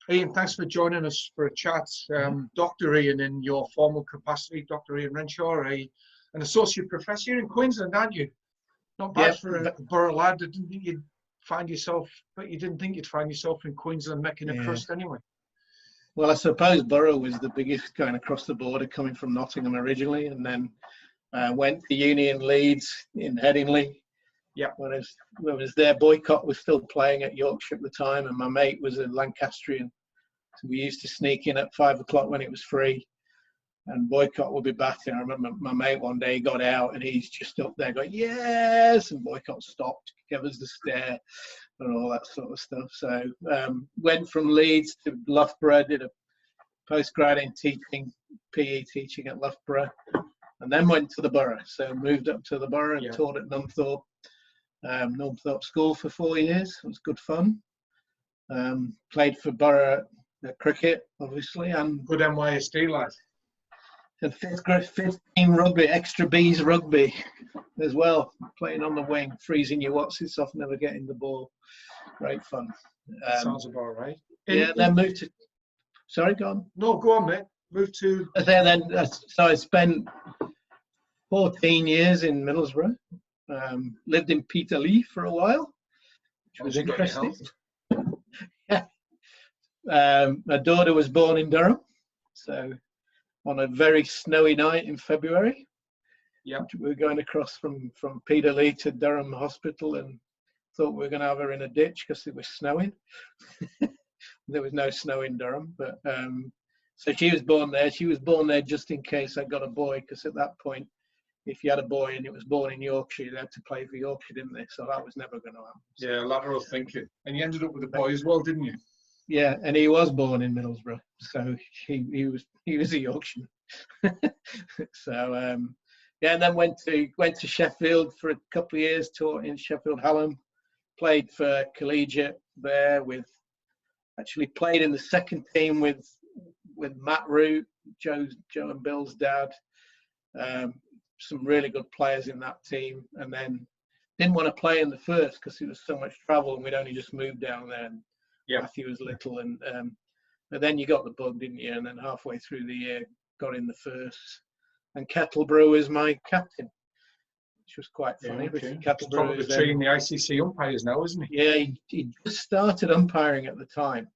Ian, thanks for joining us for a chat. Dr. Ian, in your formal capacity, Dr. Ian Renshaw, an associate professor here in Queensland, aren't you? Not bad Yep. for a borough lad that didn't think you'd find yourself, but you didn't think you'd find yourself in Queensland making a crust anyway. Well, I suppose Borough was the biggest going across the border, coming from Nottingham originally, and then went to uni in Leeds, in Headingley. Yeah. When I was there, Boycott was still playing at Yorkshire at the time, and my mate was a Lancastrian. So we used to sneak in at 5 o'clock when it was free, and Boycott would be batting. I remember my mate one day got out, and he's just up there going, "Yes!" And Boycott stopped, gave us the stare, and all that sort of stuff. So went from Leeds to Loughborough, did a postgrad in teaching, PE teaching at Loughborough, and then went to the Borough. So moved up to the Borough and taught at Nunthorpe School for 4 years. It was good fun. Played for Borough at cricket, obviously, and good NYSD lad. And fifth team rugby, extra B's rugby as well, playing on the wing, freezing your whatsits off, never getting the ball. Great fun. Sounds about right. Then moved to. Sorry, go on. No, go on, mate. Moved to. So I spent 14 years in Middlesbrough. Lived in Peterlee for a while, which was interesting. Yeah. My daughter was born in Durham, so on a very snowy night in February, we were going across from Peterlee to Durham Hospital, and thought we were going to have her in a ditch because it was snowing. There was no snow in Durham, but so she was born there. She was born there just in case I got a boy, because at that point, if you had a boy and it was born in Yorkshire, they had to play for Yorkshire, didn't they? So that was never going to happen. Yeah, lateral thinking. And you ended up with a boy as well, didn't you? Yeah, and he was born in Middlesbrough, so he was a Yorkshireman. So and then went to Sheffield for a couple of years, taught in Sheffield Hallam, played for collegiate there actually played in the second team with Matt Root, Joe and Bill's dad. Some really good players in that team, and then didn't want to play in the first because it was so much travel, and we'd only just moved down there, and Matthew was little, and but then you got the bug, didn't you? And then halfway through the year got in the first, and Kettlebrew is my captain, which was quite funny. Kettlebrew is training the ICC umpires now, isn't he? Yeah, he just started umpiring at the time,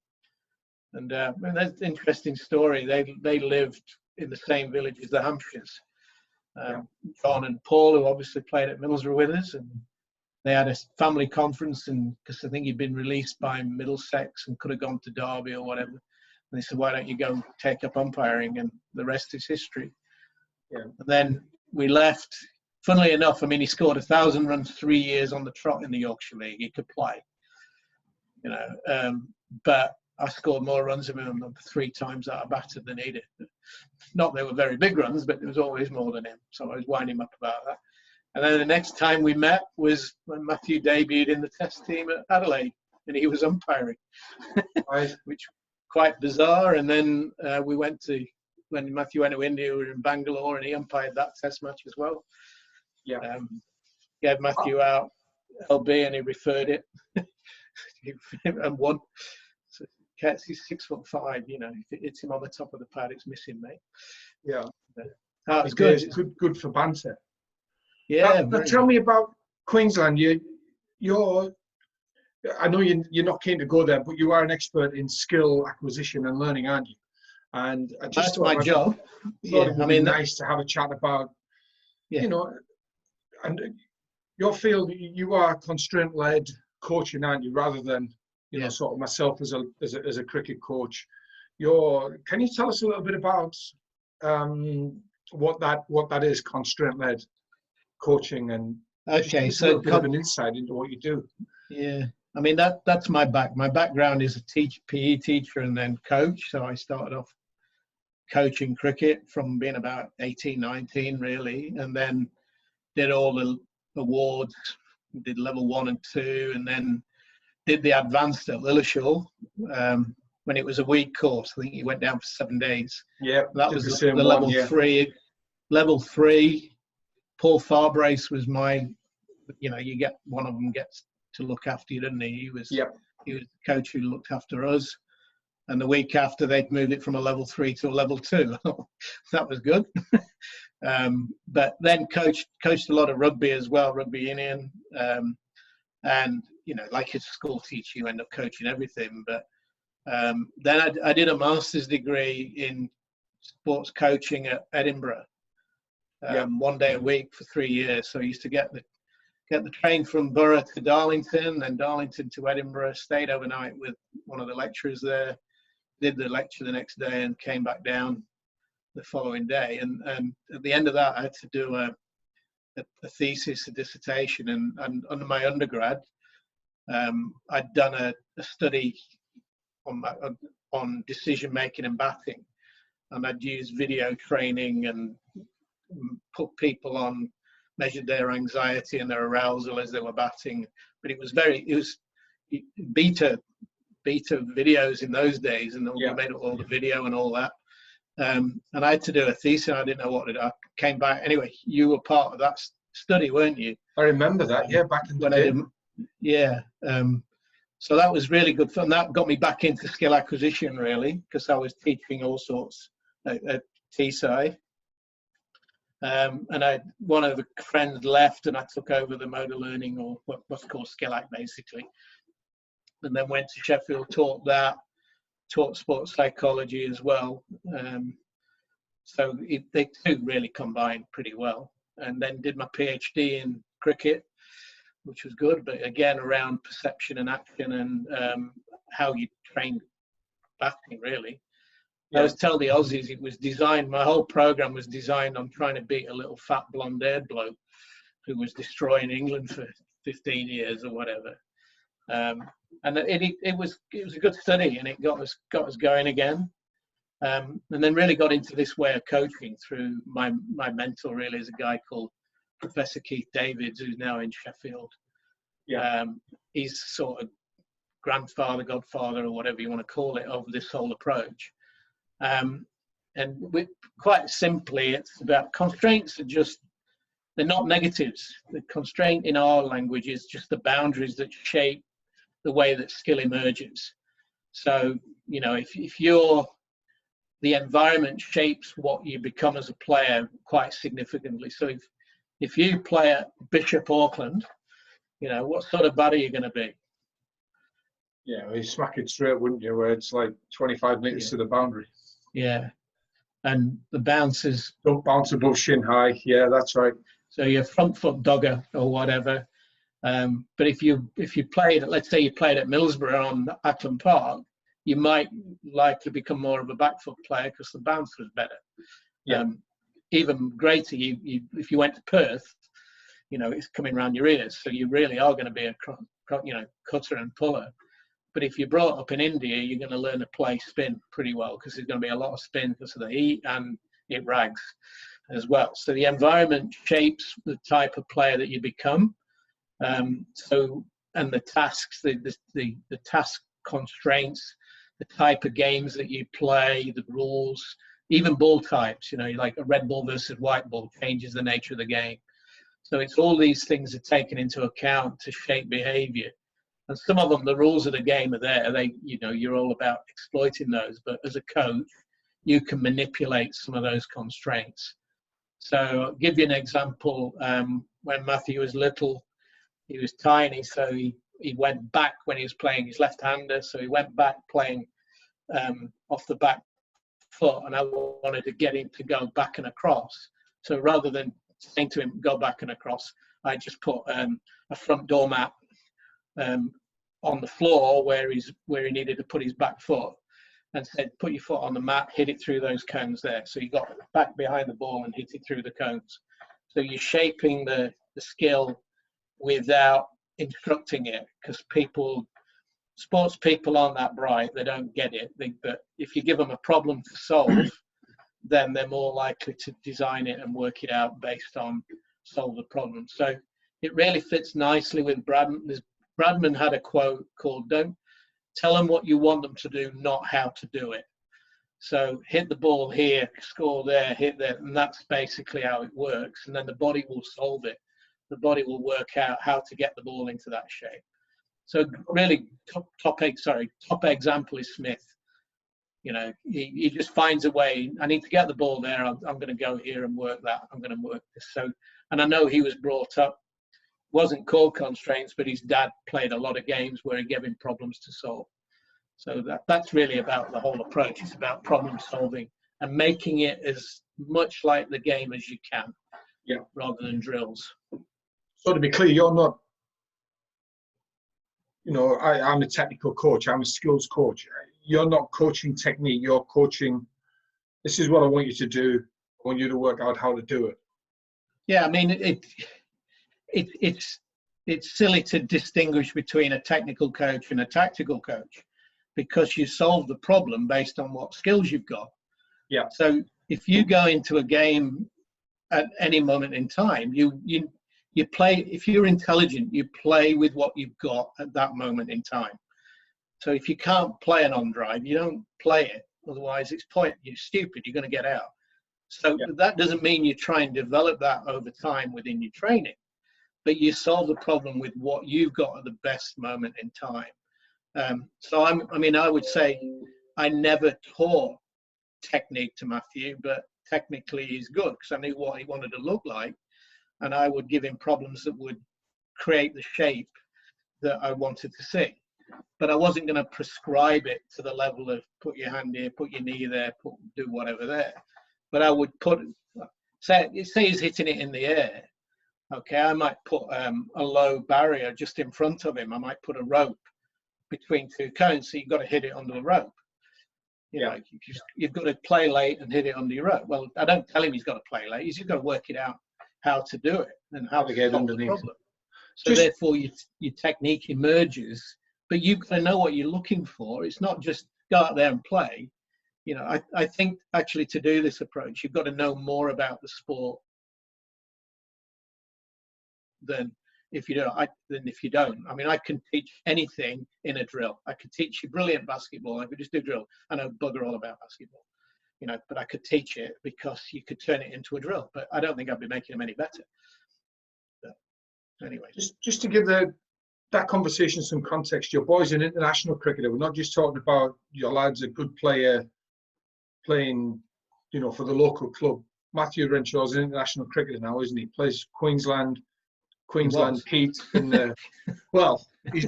and that's an interesting story. They lived in the same village as the Hampshires. John and Paul, who obviously played at Middlesbrough with us, and they had a family conference, and because I think he'd been released by Middlesex and could have gone to Derby or whatever, and they said, "Why don't you go take up umpiring?" And the rest is history. Yeah. And then we left. Funnily enough, I mean, he scored 1,000 runs 3 years on the trot in the Yorkshire League. He could play, but I scored more runs than him 3 times out of batter than he did. Not they were very big runs, but there was always more than him. So I was winding him up about that. And then the next time we met was when Matthew debuted in the test team at Adelaide, and he was umpiring, which was quite bizarre. And then when Matthew went to India, we were in Bangalore, and he umpired that test match as well. Yeah. Gave Matthew out LB, and he referred it and won. So he's 6'5", if it hits him on the top of the pad, it's missing, mate. Yeah. That was good. Good for banter. Yeah. Now tell me about Queensland. I know you're not keen to go there, but you are an expert in skill acquisition and learning, aren't you? And I just that's my job. Thought it would be nice to have a chat about, and your field. You are constraint-led coaching, aren't you, rather than sort of myself as a cricket coach. Can you tell us a little bit about what that is, constraint-led coaching, and just a little bit of an insight into what you do? Yeah, I mean that's my background is a PE teacher and then coach. So I started off coaching cricket from being about 18, 19 really, and then did all the awards, did level 1 and 2, and then did the advanced at Lilleshall when it was a week course. I think it went down for 7 days. Yeah, that was the level 3. Level 3. Paul Farbrace was my, you get one of them gets to look after you, didn't he? He was the coach who looked after us. And the week after, they'd moved it from a level 3 to a level 2. That was good. But then coached a lot of rugby as well, rugby union. And, you know, like a school teacher, you end up coaching everything. But then I did a master's degree in sports coaching at Edinburgh, 1 day a week for 3 years. So I used to get the train from Borough to Darlington, then Darlington to Edinburgh, stayed overnight with one of the lecturers there, did the lecture the next day and came back down the following day. And at the end of that, I had to do a thesis, a dissertation. And under my undergrad, I'd done a study on decision making and batting. And I'd used video training and put people on, measured their anxiety and their arousal as they were batting. But it was beta videos in those days, and we made up all the video and all that. And I had to do a thesis. I didn't know what to do. I came back. Anyway, you were part of that study, weren't you? I remember that, back in the day. So that was really good fun. That got me back into skill acquisition, really, because I was teaching all sorts at Teesside. And one of the friends left, and I took over the motor learning, or what's called skill act, basically. And then went to Sheffield, taught sports psychology as well. So they two really combined pretty well. And then did my PhD in cricket, which was good, but again around perception and action and how you train batting, really. I always tell the Aussies it was designed, my whole program was designed on trying to beat a little fat blonde-haired bloke who was destroying England for 15 years or whatever. And it was a good study, and it got us going again. And then really got into this way of coaching through my mentor, really, is a guy called Professor Keith Davids, who's now in Sheffield. He's sort of grandfather, godfather, or whatever you want to call it, of this whole approach. And quite simply, it's about constraints they're not negatives. The constraint in our language is just the boundaries that shape the way that skill emerges. So, you know, if the environment shapes what you become as a player quite significantly. So if you play at Bishop Auckland, you know, what sort of bat are you going to be? Yeah, well, you smack it straight, wouldn't you, where it's like 25 metres to the boundary. Yeah, and the bounces don't bounce above shin high. Yeah, that's right. So you're front foot dogger or whatever. But if you played, let's say you played at Middlesbrough on Ackland Park, you might likely become more of a back foot player because the bounce was better. Even greater, if you went to Perth, you know, it's coming around your ears, so you really are going to be a cutter and puller. But if you're brought up in India, you're going to learn to play spin pretty well because there's going to be a lot of spin because of the heat, and it rags as well. So the environment shapes the type of player that you become. And the tasks, the task constraints, the type of games that you play, the rules, even ball types, you know, like a red ball versus white ball changes the nature of the game. So it's all these things are taken into account to shape behavior. And some of them, the rules of the game are there. You're all about exploiting those. But as a coach, you can manipulate some of those constraints. So I'll give you an example. When Matthew was little, he was tiny, so he went back when he was playing his left-hander. So he went back playing off the back foot, and I wanted to get him to go back and across. So rather than saying to him, go back and across, I just put a front doormat on the floor where he needed to put his back foot, and said, put your foot on the mat, hit it through those cones there. So you got back behind the ball and hit it through the cones. So you're shaping the skill without instructing it, because sports people aren't that bright. They don't get it. But if you give them a problem to solve, then they're more likely to design it and work it out based on solve the problem. So it really fits nicely with Bradman. Bradman had a quote called, don't tell them what you want them to do, not how to do it. So hit the ball here, score there, hit there, and that's basically how it works. And then the body will solve it. The body will work out how to get the ball into that shape. So really top example is Smith. You know, he just finds a way. I need to get the ball there. I'm going to go here and work that. I'm going to work this. So, and I know he was brought up, wasn't called constraints, but his dad played a lot of games where he gave him problems to solve. So that's really about the whole approach. It's about problem solving and making it as much like the game as you can, rather than drills. So to be clear, you're not, you know, I'm a technical coach, I'm a skills coach. You're not coaching technique, you're coaching, this is what I want you to do, I want you to work out how to do it. Yeah, I mean, it's silly to distinguish between a technical coach and a tactical coach, because you solve the problem based on what skills you've got. Yeah. So if you go into a game at any moment in time, you play, if you're intelligent, you play with what you've got at that moment in time. So if you can't play an on drive, you don't play it. Otherwise, you're stupid, you're going to get out. So that doesn't mean you try and develop that over time within your training, but you solve the problem with what you've got at the best moment in time. So I would say I never taught technique to Matthew, but technically he's good because I knew what he wanted to look like, and I would give him problems that would create the shape that I wanted to see. But I wasn't going to prescribe it to the level of put your hand here, put your knee there, do whatever there. But I would say he's hitting it in the air. Okay, I might put a low barrier just in front of him. I might put a rope between two cones, so you've got to hit it under the rope. You know, you've got to play late and hit it under your rope. Well, I don't tell him he's got to play late. He's just got to work it out how to do it and how to get underneath the problem. So therefore, your technique emerges, but you've got to know what you're looking for. It's not just go out there and play. You know, I think actually to do this approach, you've got to know more about the sport than if you don't. I mean, I can teach anything in a drill. I could teach you brilliant basketball. I could just do drill. I know bugger all about basketball, you know, but I could teach it because you could turn it into a drill. But I don't think I'd be making them any better. But anyway, just to give that conversation some context, your boy's an international cricketer. We're not just talking about your lad's a good player playing, you know, for the local club. Matthew Renshaw's an international cricketer now, isn't he? Plays Queensland Pete in the well, he's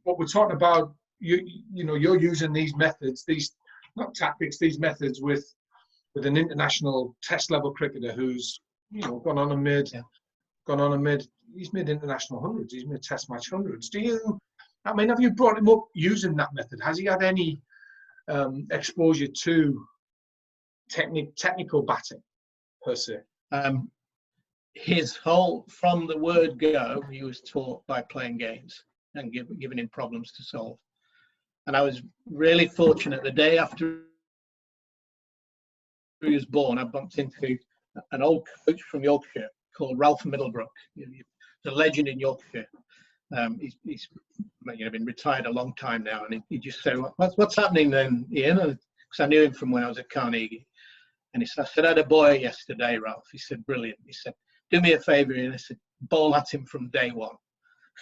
what we're talking about. You know, you're using these methods, these not tactics, these methods with an international test level cricketer who's, you know, gone on and made he's made international hundreds, he's made test match hundreds. Have you brought him up using that method? Has he had any exposure to technical batting per se? His whole, from the word go, he was taught by playing games and giving him problems to solve. And I was really fortunate. The day after he was born, I bumped into an old coach from Yorkshire called Ralph Middlebrook. The legend in Yorkshire. He's been retired a long time now, and he just said, "What's happening then, Ian?" Because I knew him from when I was at Carnegie. And he said, "I had a boy yesterday, Ralph." He said, "Brilliant." He said, "Do me a favour." And I said, "Bowl at him from day one."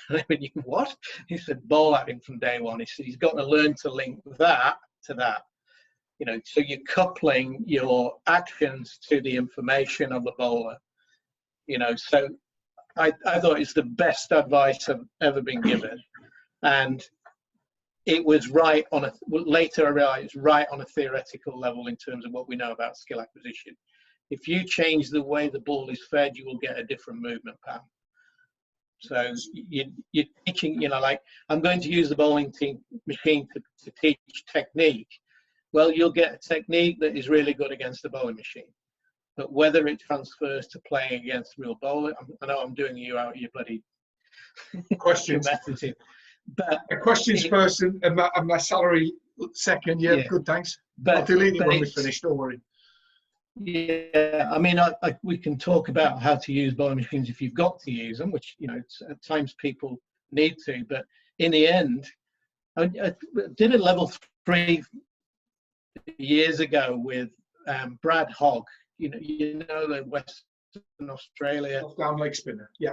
And I went, "What?" He said, "Bowl at him from day one." He said, "He's got to learn to link that to that." You know, so you're coupling your actions to the information of the bowler. You know, so I thought it's the best advice I've ever been given. And it was right on later I realized it's right on a theoretical level in terms of what we know about skill acquisition. If you change the way the ball is fed, you will get a different movement pattern. So you're teaching, you know, like I'm going to use the bowling machine to teach technique. Well, you'll get a technique that is really good against the bowling machine. But whether it transfers to playing against real bowler, I know I'm doing you out of your bloody questions. But questions first and my salary second. Yeah, good, thanks. I'll delete it when we finish, don't worry. Yeah, I mean, we can talk about how to use bowling machines if you've got to use them, which, you know, at times people need to. But in the end, I did a level 3 years ago with Brad Hogg. You know the Western Australia down leg spinner. Yeah.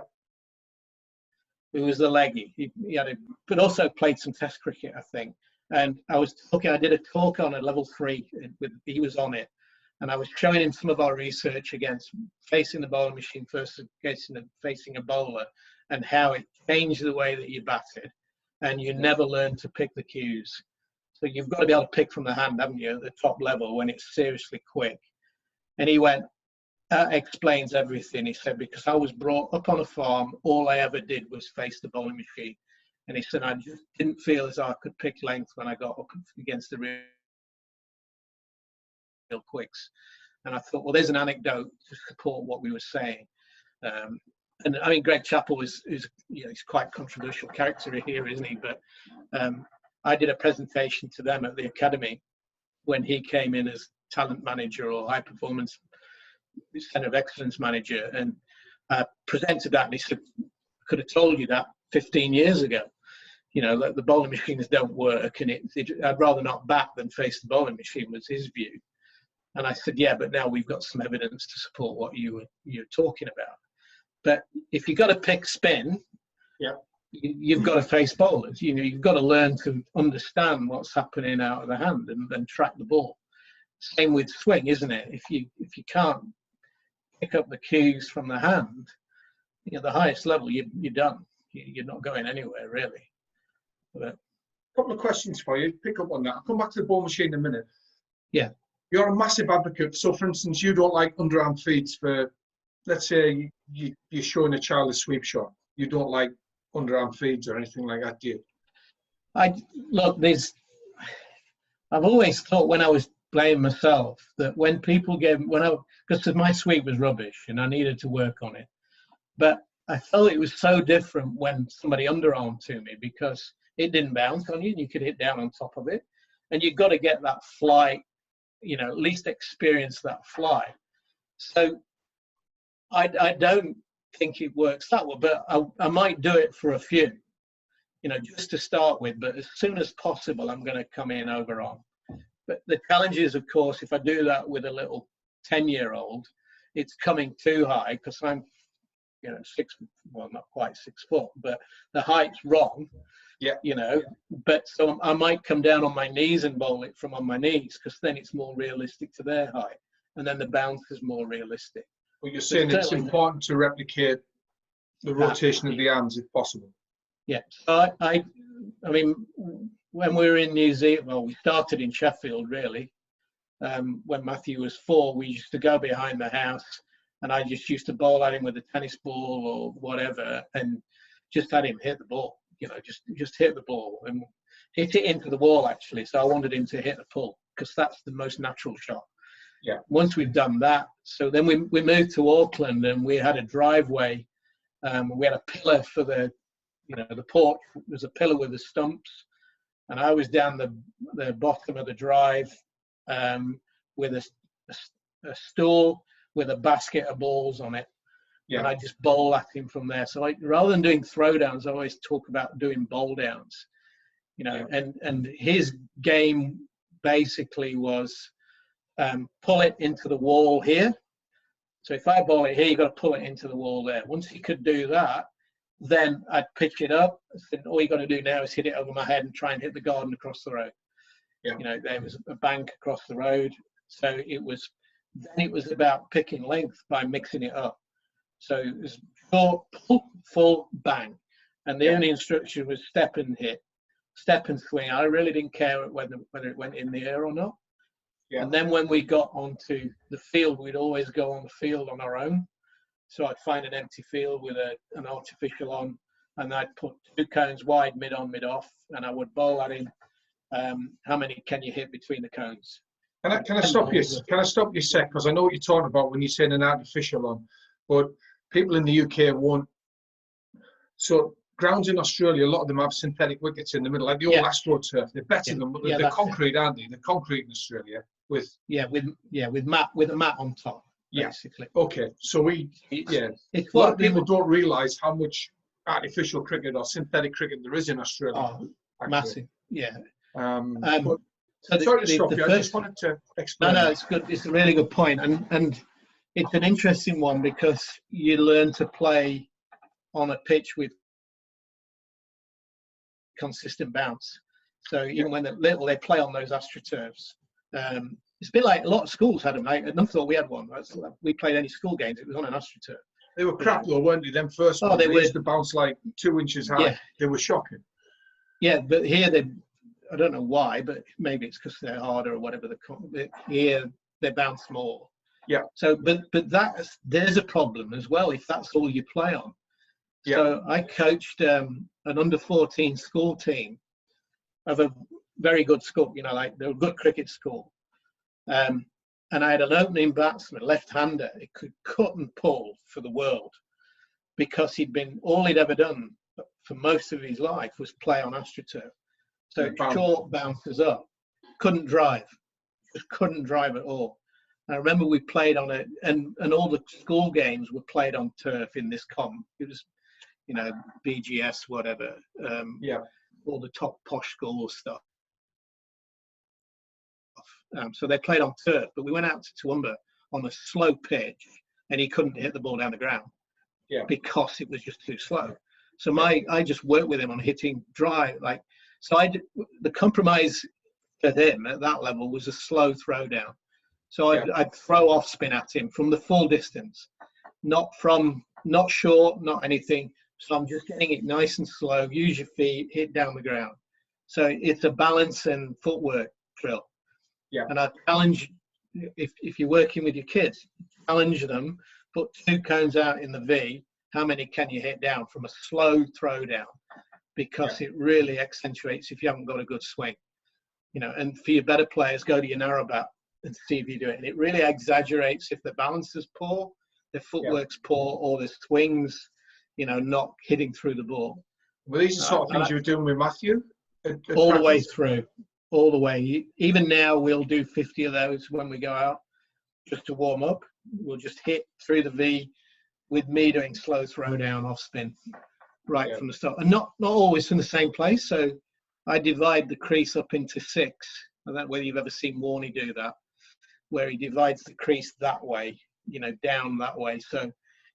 Who was the leggy. He had but also played some Test cricket, I think. And I did a talk on a level 3 he was on it, and I was showing him some of our research against facing the bowling machine versus facing a bowler, and how it changed the way that you batted, and you never learn to pick the cues. So you've got to be able to pick from the hand, haven't you, at the top level when it's seriously quick. And he went, that explains everything. He said, because I was brought up on a farm, all I ever did was face the bowling machine. And he said, I just didn't feel as I could pick length when I got up against the real quicks. And I thought, well, there's an anecdote to support what we were saying. And I mean, Greg Chappell is he's quite a controversial character here, isn't he? But I did a presentation to them at the academy when he came in as talent manager or high performance center of excellence manager, and presented that, and he said, I could have told you that 15 years ago. You know, that the bowling machines don't work, and I'd rather not bat than face the bowling machine, was his view. And I said, yeah, but now we've got some evidence to support what you're talking about. But if you've got to pick spin, yeah, you've got to face bowlers. You know, you've got to learn to understand what's happening out of the hand and track the ball. Same with swing, isn't it? If you can't pick up the cues from the hand, you know, the highest level, you're done. You're not going anywhere, really. But, couple of questions for you. Pick up on that. I'll come back to the ball machine in a minute. Yeah. You're a massive advocate. So, for instance, you don't like underarm feeds for, let's say, you're showing a child a sweep shot. You don't like underarm feeds or anything like that, do you? I've always thought when I was playing myself that when people because my sweep was rubbish and I needed to work on it, but I felt it was so different when somebody underarmed to me, because it didn't bounce on you and you could hit down on top of it, and you've got to get that flight, you know, at least experience that fly. So I don't think it works that way, but I might do it for a few, you know, just to start with, but as soon as possible I'm going to come in overarm. But the challenge is, of course, if I do that with a little 10-year-old, it's coming too high, because I'm, you know, not quite 6 foot, but the height's wrong. Yeah. You know, but so I might come down on my knees and bowl it from on my knees, because then it's more realistic to their height, and then the bounce is more realistic. Well, you're saying it's important to replicate the rotation of the arms if possible. Yeah. So I mean, when we were in New Zealand, well, we started in Sheffield, really. When Matthew was 4, we used to go behind the house, and I just used to bowl at him with a tennis ball or whatever, and just had him hit the ball. You know, just hit the ball and hit it into the wall, actually. So I wanted him to hit the pull, because that's the most natural shot. Yeah. Once we've done that, so then we moved to Auckland, and we had a driveway. We had a pillar for the porch. There's a pillar with the stumps, and I was down the bottom of the drive with a stool with a basket of balls on it. Yeah. And I just bowl at him from there. So rather than doing throwdowns, I always talk about doing bowl downs. You know, yeah. And his game basically was pull it into the wall here. So if I bowl it here, you've got to pull it into the wall there. Once he could do that, then I'd pitch it up. And all you got to do now is hit it over my head and try and hit the garden across the road. Yeah. You know, there was a bank across the road. So it was about picking length by mixing it up. So it was short, pull, full, bang. And the only instruction was step and hit, step and swing. I really didn't care whether it went in the air or not. Yeah. And then when we got onto the field, we'd always go on the field on our own. So I'd find an empty field with an artificial on, and I'd put 2 cones wide, mid on, mid off, and I would bowl at him. How many can you hit between the cones? Can I stop you? Can I stop you a sec? Because I know what you're talking about when you're saying an artificial on, but people in the UK won't. So grounds in Australia, a lot of them have synthetic wickets in the middle, like the old AstroTurf. They're better than, but they're concrete, aren't they? They're concrete in Australia with a mat on top. Basically. Okay. So a lot of people don't realise how much artificial cricket or synthetic cricket there is in Australia. Oh, massive. Yeah. Sorry to stop you. I just wanted to explain. No, it's good. It's a really good point, and it's an interesting one, because you learn to play on a pitch with consistent bounce. So even when they're little, they play on those AstroTurfs. It's a bit like a lot of schools had them. I never thought we had one. We played any school games, it was on an AstroTurf. They were crap though, weren't they? Them first ones, they used to bounce like 2 inches high. Yeah. They were shocking. Yeah, but here I don't know why, but maybe it's because they're harder or whatever. Here they bounce more. Yeah. So, but there's a problem as well if that's all you play on. Yeah. So I coached an under-14 school team of a very good school. You know, like they're a good cricket school. And I had an opening batsman, left-hander. He could cut and pull for the world because all he'd ever done for most of his life was play on AstroTurf. So short bounces up, couldn't drive, just couldn't drive at all. And I remember we played on it, and all the school games were played on turf in this comp. It was, you know, BGS, whatever. All the top posh school stuff. So they played on turf, but we went out to Toowoomba on a slow pitch, and he couldn't hit the ball down the ground because it was just too slow. So I just worked with him on hitting drive. The compromise for him at that level was a slow throw down. So I'd throw off spin at him from the full distance, not short, not anything. So I'm just getting it nice and slow, use your feet, hit down the ground. So it's a balance and footwork drill. Yeah. And I challenge, if you're working with your kids, challenge them, put 2 cones out in the V, how many can you hit down from a slow throw down? Because it really accentuates if you haven't got a good swing. You know, and for your better players, go to your narrow bat and see if you do it. And it really exaggerates if the balance is poor, the footwork's poor, or the swings, you know, not hitting through the ball. Well, these are sort of things you were doing with Matthew? All the way through, all the way. Even now, we'll do 50 of those when we go out, just to warm up. We'll just hit through the V with me doing slow throw down off spin from the start. And not always from the same place. So I divide the crease up into 6. I don't know whether you've ever seen Warney do that, where he divides the crease that way, you know, down that way. So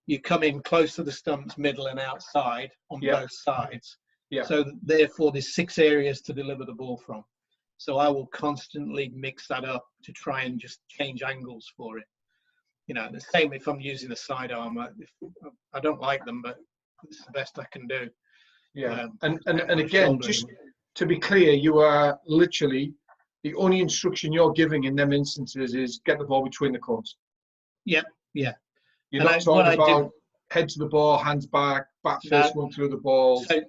you come in close to the stumps, middle and outside on both sides. Yeah. So therefore, there's 6 areas to deliver the ball from. So I will constantly mix that up to try and just change angles for it. You know, the same if I'm using a sidearm. I don't like them, but it's the best I can do. Yeah, and again, just to be clear, you are literally, the only instruction you're giving in them instances is get the ball between the cones. Yep, yeah. You're not talking about head to the ball, hands back, bat first one through the ball. So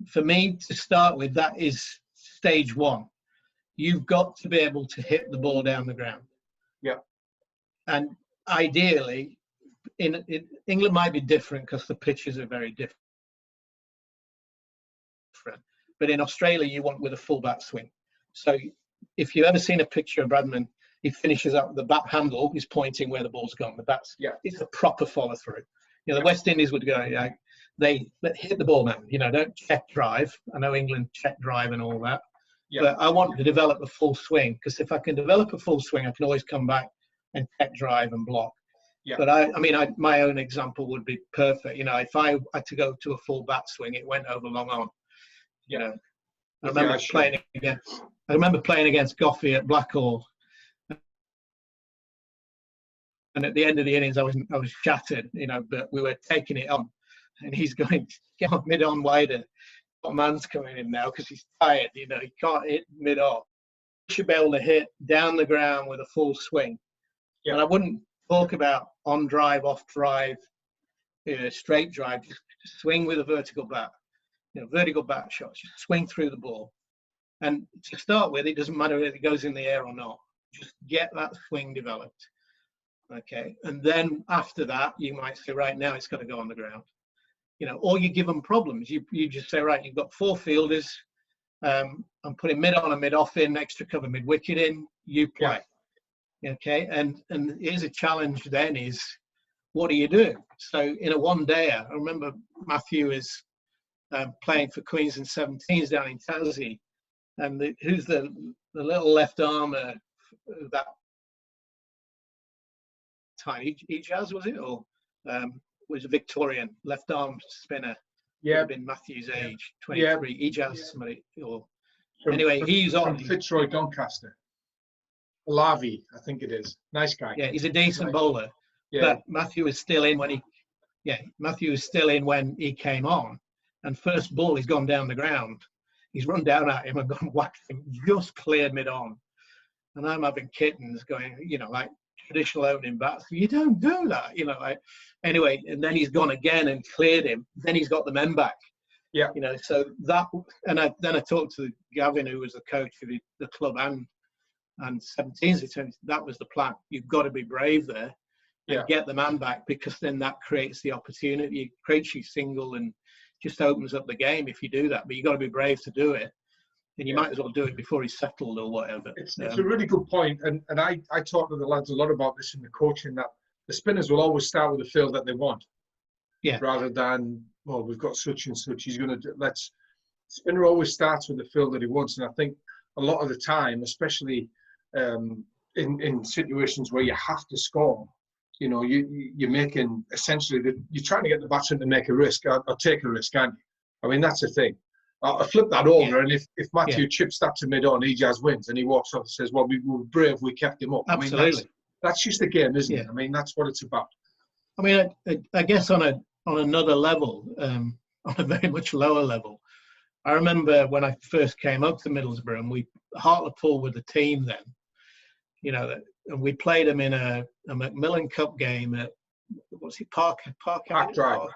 for me, to start with, that is stage 1. You've got to be able to hit the ball down the ground. Yeah. And ideally, in England might be different because the pitches are very different. But in Australia, you want with a full bat swing. So if you've ever seen a picture of Bradman, he finishes up, the bat handle is pointing where the ball's gone. The bat's, it's a proper follow through. You know, the West Indies would go, they hit the ball, man. You know, don't check drive. I know England check drive and all that. Yeah. But I want to develop a full swing, because if I can develop a full swing, I can always come back and check drive and block. Yeah. But I mean, my own example would be perfect. You know, if I had to go to a full bat swing, it went over long on. You know, I remember playing against Goffey at Blackhall, and at the end of the innings, I was shattered. You know, but we were taking it on, and he's going, get on mid on wider. What man's coming in now because he's tired. You know, he can't hit mid off. He should be able to hit down the ground with a full swing. Yeah. And I wouldn't talk about on drive, off drive, you know, straight drive. Just swing with a vertical bat. You know, vertical bat shots. Just swing through the ball. And to start with, it doesn't matter if it goes in the air or not. Just get that swing developed. Okay. And then after that, you might say, right now it's got to go on the ground. You know, or you give them problems. You just say, right, you've got 4 fielders. I'm putting mid on and mid off in, extra cover mid wicket in. You play. Yeah. Okay. And here's a challenge then is, what do you do? So in a one-dayer, I remember Matthew is playing for Queens and 17s down in Tassie. And who's the little left armer that time? Ijaz, was it? Or was a Victorian left arm spinner? Yeah. Would have been Matthew's age, 23. Ijaz, somebody, or Anyway, he's from on. Fitzroy Doncaster. Lavi, I think it is. Nice guy. Yeah, he's a decent bowler. Yeah. But Matthew was still in when he came on. And first ball, he's gone down the ground. He's run down at him and gone whacked him, just cleared mid-on. And I'm having kittens going, like traditional opening bats. You don't do that, like. Anyway, and then he's gone again and cleared him. Then he's got the men back. Yeah. So that, and then I talked to Gavin, who was the coach of the club and 17s. He said that was the plan. You've got to be brave there and get the man back, because then that creates the opportunity. It creates you single and just opens up the game if you do that. But you've got to be brave to do it. And you might as well do it before he's settled or whatever. It's a really good point. And I talk to the lads a lot about this in the coaching, that the spinners will always start with the field that they want. Yeah. Rather than, well, we've got such and such, he's going to do, spinner always starts with the field that he wants. And I think a lot of the time, especially in situations where you have to score, you're making essentially you're trying to get the batsman to make a risk or take a risk, aren't you? I mean, that's the thing. I flip that over, and if Matthew chips that to mid-on, he just wins, and he walks off and says, well, we were brave, we kept him up. Absolutely. I mean, that's just a game, isn't it? I mean, that's what it's about. I mean, I guess on another level, on a very much lower level, I remember when I first came up to Middlesbrough, and Hartlepool were the team then, and we played them in a Macmillan Cup game at, Park Drive.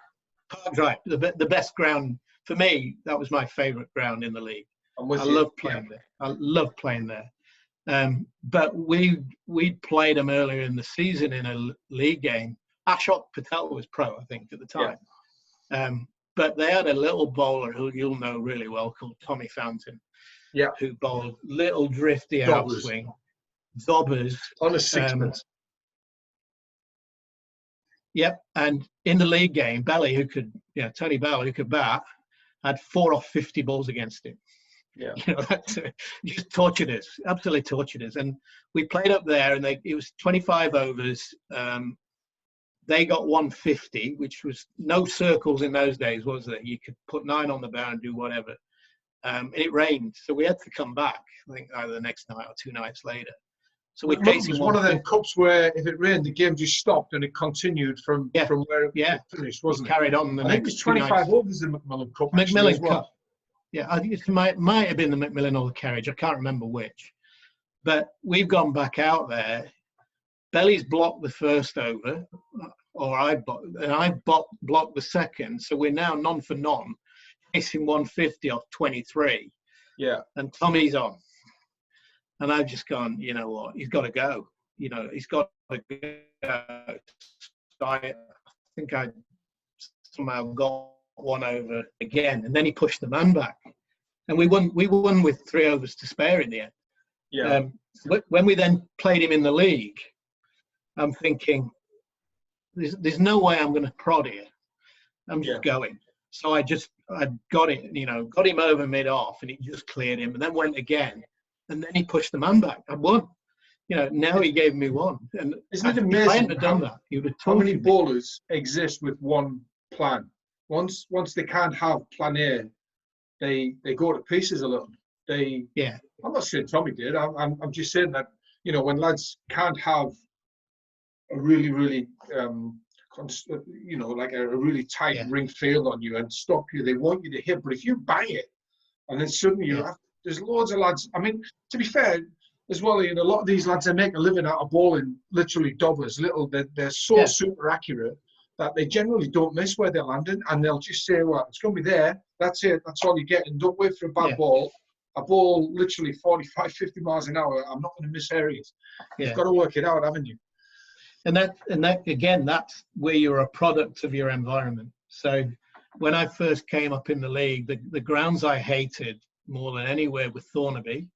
Park Drive, the best ground. For me, that was my favourite ground in the league. I love playing there. I love playing there. But we'd played them earlier in the season in a league game. Ashok Patel was pro, I think, at the time. Yeah. But they had a little bowler who you'll know really well called Tommy Fountain. Yeah. Who bowled little drifty outswing, zobbers. On a sixpence. Yep. And in the league game, Tony Bell, who could bat, had 4 off 50 balls against him. Yeah. Just tortured us, absolutely tortured us. And we played up there, and it was 25 overs. They got 150, which was no circles in those days, was there? You could put 9 on the bar and do whatever. And it rained, so we had to come back, I think either the next night or 2 nights later. So we're chasing. It was one of them cups where if it rained, the game just stopped and it continued from where it finished, wasn't it? Carried on. I think it was 25 overs in Macmillan Cup. Macmillan Cup. Yeah, I think it might have been the Macmillan or the Carriage. I can't remember which. But we've gone back out there. Belly's blocked the first over, or I blocked the second. So we're now non for non, chasing 150 off 23. Yeah. And Tommy's on. And I've just gone, you know what, he's got to go. He's got to go. So I think I somehow got one over again. And then he pushed the man back. And we won with 3 overs to spare in the end. Yeah. When we then played him in the league, I'm thinking, there's no way I'm going to prod here. I'm just going. So I got it, got him over mid-off, and he just cleared him, and then went again. And then he pushed the man back. I won. Now he gave me one. And isn't it amazing? If I hadn't done that, he would have how many bowlers exist with one plan? Once they can't have plan A, they go to pieces a little. I'm not saying Tommy did. I'm just saying that when lads can't have a really really like a really tight ring field on you and stop you, they want you to hit. But if you bang it, and then suddenly there's loads of lads. I mean, to be fair as well, a lot of these lads, they make a living out of bowling literally dobbers. They're so super accurate that they generally don't miss where they're landing, and they'll just say, well, it's going to be there. That's it. That's all you get. And don't wait for a bad ball. A ball literally 45, 50 miles an hour. I'm not going to miss areas. You've got to work it out, haven't you? And that again, that's where you're a product of your environment. So when I first came up in the league, the grounds I hated more than anywhere were Thornaby.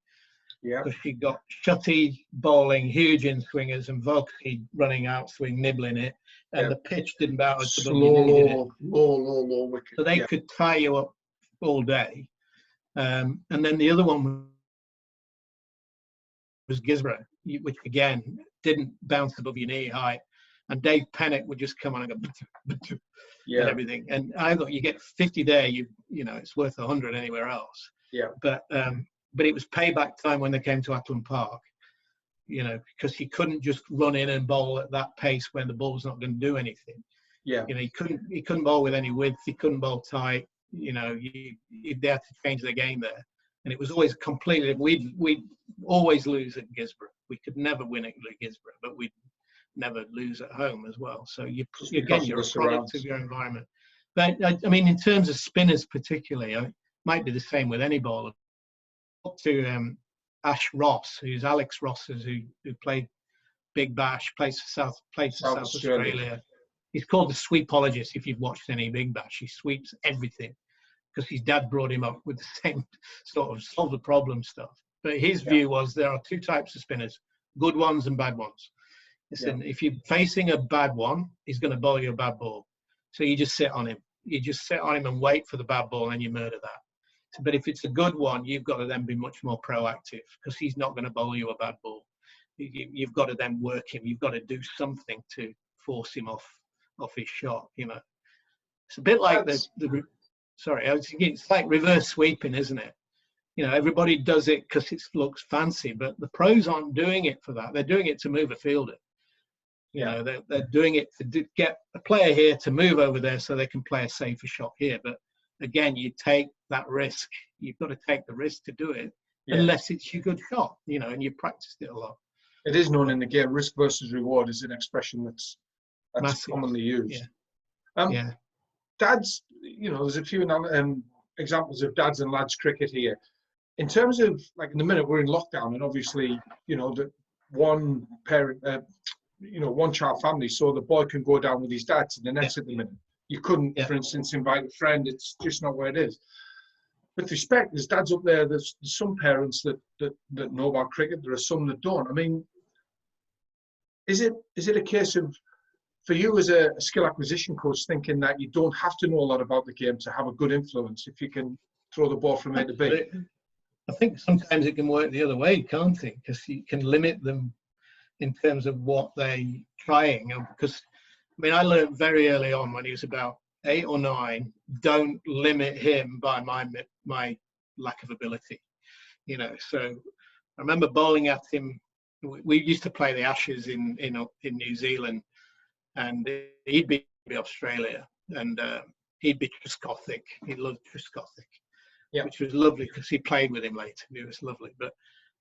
Yeah. Because you got Shutty bowling, huge in swingers, and Volky running out swing, nibbling it. And the pitch didn't bounce above low wicket. So they could tie you up all day. And then the other one was Gisborough, which again didn't bounce above your knee height. And Dave Pennock would just come on and go and everything. And I thought you get 50 there, it's worth 100 anywhere else. Yeah. But but it was payback time when they came to Atland Park, you know, because he couldn't just run in and bowl at that pace when the ball's not going to do anything. Yeah. You know, he couldn't bowl with any width. He couldn't bowl tight. You know, they had to change the game there, and it was always completely. We'd always lose at Gisborough. We could never win at Gisborough, but we'd never lose at home as well. So you're a product of your environment. But I mean, in terms of spinners particularly, it might be the same with any bowler. Up to Ash Ross, who's Alex Ross's, who played Big Bash, plays for South Australia. He's called the sweepologist. If you've watched any Big Bash, he sweeps everything because his dad brought him up with the same sort of solve the problem stuff. But his view was there are two types of spinners, good ones and bad ones. Listen, if you're facing a bad one, he's going to bowl you a bad ball. So you just sit on him. You just sit on him and wait for the bad ball and you murder that. So, but if it's a good one, you've got to then be much more proactive because he's not going to bowl you a bad ball. You've got to then work him. You've got to do something to force him off his shot. You know, it's a bit like it's like reverse sweeping, isn't it? You know, everybody does it because it looks fancy, but the pros aren't doing it for that. They're doing it to move a fielder. You know, they're doing it to get a player here to move over there so they can play a safer shot here. But again, you take that risk. You've got to take the risk to do it, unless it's your good shot, you know, and you've practiced it a lot. It is known in the game, risk versus reward is an expression that's commonly used. Dads, you know, there's a few examples of dads and lads cricket here. In terms of, like, in the minute we're in lockdown, and obviously, you know, that one parent, one child family, so the boy can go down with his dad to the nets at the minute. You couldn't, for instance, invite a friend. It's just not where it is. With respect, there's dads up there, there's some parents that know about cricket, there are some that don't. I mean, is it a case of, for you as a skill acquisition coach, thinking that you don't have to know a lot about the game to have a good influence if you can throw the ball from A to B? I think sometimes it can work the other way, can't it? Because you can limit them in terms of what they're trying. Because, I mean, I learned very early on when he was about 8 or 9, don't limit him by my lack of ability. You know, so I remember bowling at him. We used to play the Ashes in New Zealand, and he'd be Australia, and he'd be Triscothic. He loved Triscothic, which was lovely because he played with him later. It was lovely. But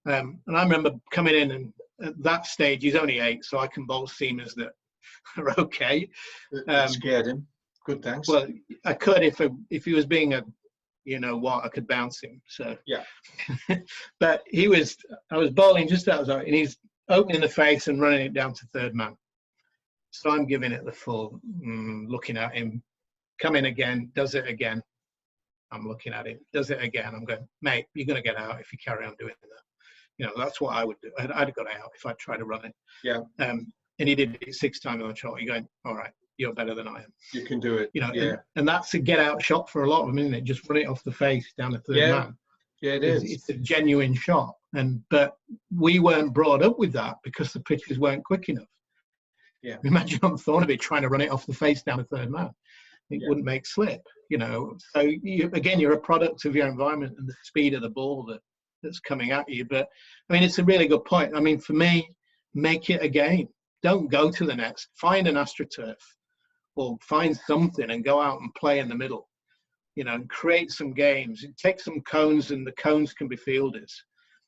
and I remember coming in, and at that stage he's only 8, so I can bowl seamers that are okay. Scared him. Good, thanks. Well, I could if he was being a, you know what, I could bounce him. So but I was bowling just outside, and he's opening the face and running it down to third man. So I'm giving it the full, looking at him, come in again, does it again. I'm looking at him, does it again. I'm going, mate, you're going to get out if you carry on doing that. You know, that's what I would do. I'd have got out if I tried to run it. Yeah. And he did it 6 times on the shot. You're going, all right, you're better than I am. You can do it. You know, and that's a get out shot for a lot of them, isn't it? Just run it off the face down the third man. Yeah, it is. It's a genuine shot. But we weren't brought up with that because the pitches weren't quick enough. Yeah. Imagine on Thornaby trying to run it off the face down the third man. It wouldn't make slip, you know. So you're a product of your environment and the speed of the ball that's coming at you. But I mean, it's a really good point. I mean, for me, make it a game. Don't go to the nets. Find an AstroTurf or find something and go out and play in the middle. You know, and create some games. Take some cones, and the cones can be fielders.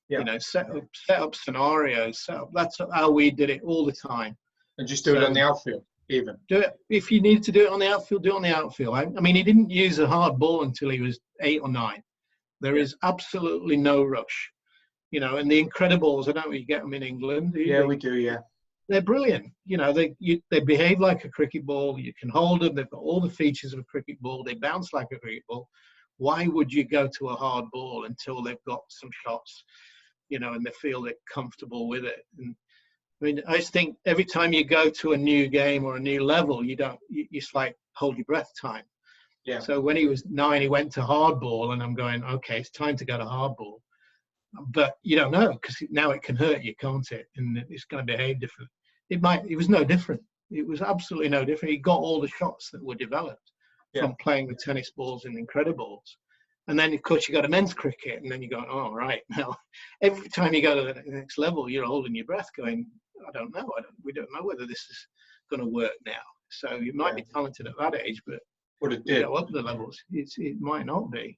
Yeah. You know, set up scenarios. That's how we did it all the time. And just do it on the outfield, even. Do it if you need to do it on the outfield. Do it on the outfield. I mean, he didn't use a hard ball until he was 8 or 9. There is absolutely no rush. You know, and the Incredibles, I don't know if you get them in England. Yeah, we do. Yeah, they're brilliant. You know, they behave like a cricket ball. You can hold them. They've got all the features of a cricket ball. They bounce like a cricket ball. Why would you go to a hard ball until they've got some shots? You know, and they feel they're comfortable with it. And I mean, I just think every time you go to a new game or a new level, it's like hold your breath time. Yeah. So when he was 9, he went to hardball, and I'm going, okay, it's time to go to hardball. But you don't know, because now it can hurt you, can't it? And it's going to behave different. It was no different. It was absolutely no different. He got all the shots that were developed from playing with tennis balls and Incredibles. And then, of course, you got a men's cricket, and then you go, oh, right. Now, every time you go to the next level, you're holding your breath going, I don't know. We don't know whether this is going to work now. So you might be talented at that age, but it you did. go up the levels, it might not be.